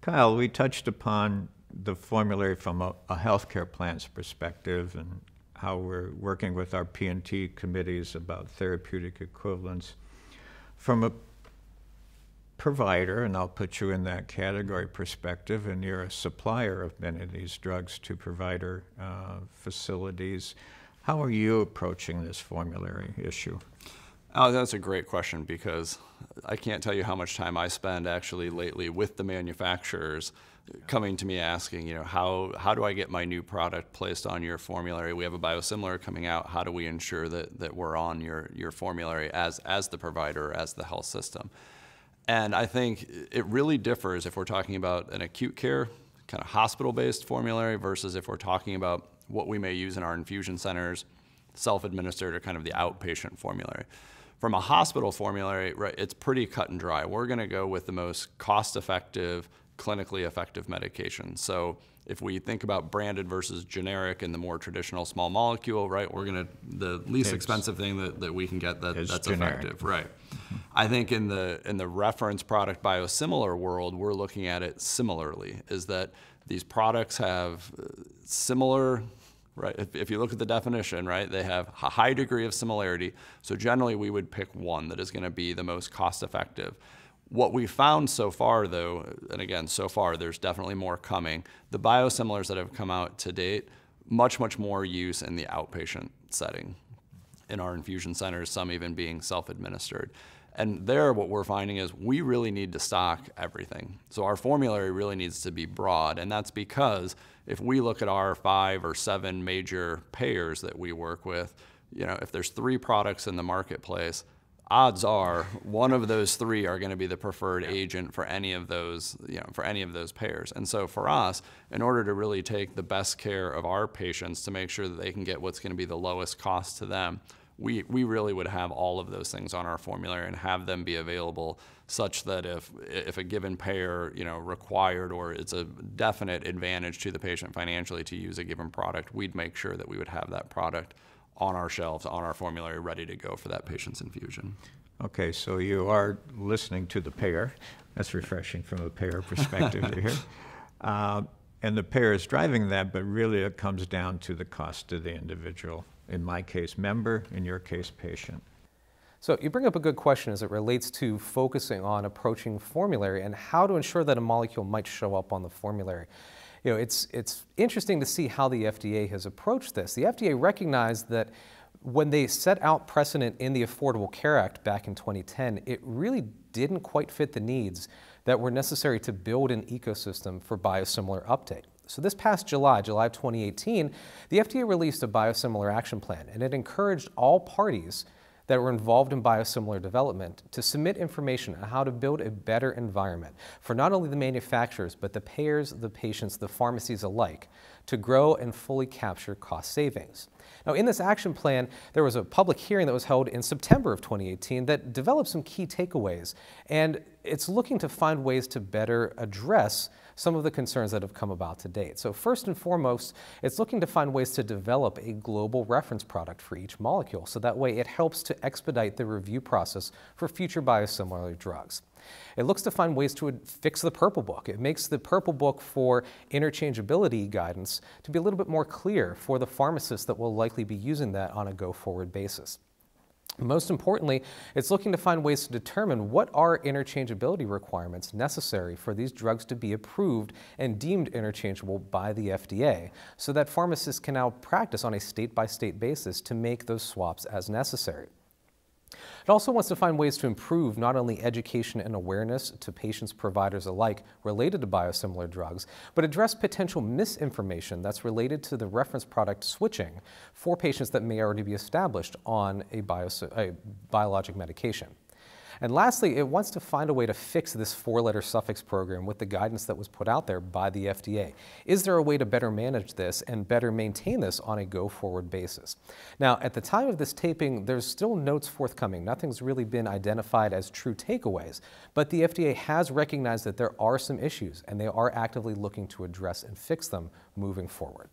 Kyle, we touched upon the formulary from a healthcare plan's perspective and how we're working with our P&T committees about therapeutic equivalence. From a provider, and I'll put you in that category perspective, and you're a supplier of many of these drugs to provider facilities, how are you approaching this formulary issue? Oh, that's a great question, because I can't tell you how much time I spend actually lately with the manufacturers coming to me asking, how do I get my new product placed on your formulary? We have a biosimilar coming out. How do we ensure that we're on your formulary as the provider, as the health system? And I think it really differs if we're talking about an acute care, kind of hospital-based formulary versus if we're talking about what we may use in our infusion centers, self-administered, or kind of the outpatient formulary. From a hospital formulary, right, it's pretty cut and dry. We're going to go with the most cost-effective, clinically effective medication. So if we think about branded versus generic and the more traditional small molecule, right, the least expensive thing that we can get that's generic. Effective, right? Mm-hmm. I think in the reference product biosimilar world, we're looking at it similarly. Is that these products have similar. Right. If you look at the definition, right, they have a high degree of similarity. So generally, we would pick one that is going to be the most cost-effective. What we found so far, though, and again, so far, there's definitely more coming. The biosimilars that have come out to date, much more use in the outpatient setting, in our infusion centers, some even being self-administered. And there, what we're finding is we really need to stock everything. So our formulary really needs to be broad, and that's because if we look at our 5 or 7 major payers that we work with, if there's 3 products in the marketplace, odds are one of those 3 are going to be the preferred agent for any of those, for any of those payers. And so for us, in order to really take the best care of our patients to make sure that they can get what's going to be the lowest cost to them, we really would have all of those things on our formulary and have them be available such that if a given payer, required, or it's a definite advantage to the patient financially to use a given product, we'd make sure that we would have that product on our shelves, on our formulary, ready to go for that patient's infusion. Okay, so you are listening to the payer. That's refreshing from a payer perspective to hear. And the payer is driving that, but really it comes down to the cost to the individual. In my case, member, in your case, patient. So you bring up a good question as it relates to focusing on approaching formulary and how to ensure that a molecule might show up on the formulary. It's interesting to see how the FDA has approached this. The FDA recognized that when they set out precedent in the Affordable Care Act back in 2010, it really didn't quite fit the needs that were necessary to build an ecosystem for biosimilar uptake. So this past July of 2018, the FDA released a biosimilar action plan, and it encouraged all parties that were involved in biosimilar development to submit information on how to build a better environment for not only the manufacturers, but the payers, the patients, the pharmacies alike, to grow and fully capture cost savings. Now, in this action plan, there was a public hearing that was held in September of 2018 that developed some key takeaways, and it's looking to find ways to better address some of the concerns that have come about to date. So first and foremost, it's looking to find ways to develop a global reference product for each molecule, so that way it helps to expedite the review process for future biosimilar drugs. It looks to find ways to fix the Purple Book. It makes the Purple Book for interchangeability guidance to be a little bit more clear for the pharmacists that will likely be using that on a go-forward basis. Most importantly, it's looking to find ways to determine what are interchangeability requirements necessary for these drugs to be approved and deemed interchangeable by the FDA, so that pharmacists can now practice on a state-by-state basis to make those swaps as necessary. It also wants to find ways to improve not only education and awareness to patients, providers alike related to biosimilar drugs, but address potential misinformation that's related to the reference product switching for patients that may already be established on a biologic medication. And lastly, it wants to find a way to fix this 4-letter suffix program with the guidance that was put out there by the FDA. Is there a way to better manage this and better maintain this on a go-forward basis? Now, at the time of this taping, there's still notes forthcoming. Nothing's really been identified as true takeaways, but the FDA has recognized that there are some issues, and they are actively looking to address and fix them moving forward.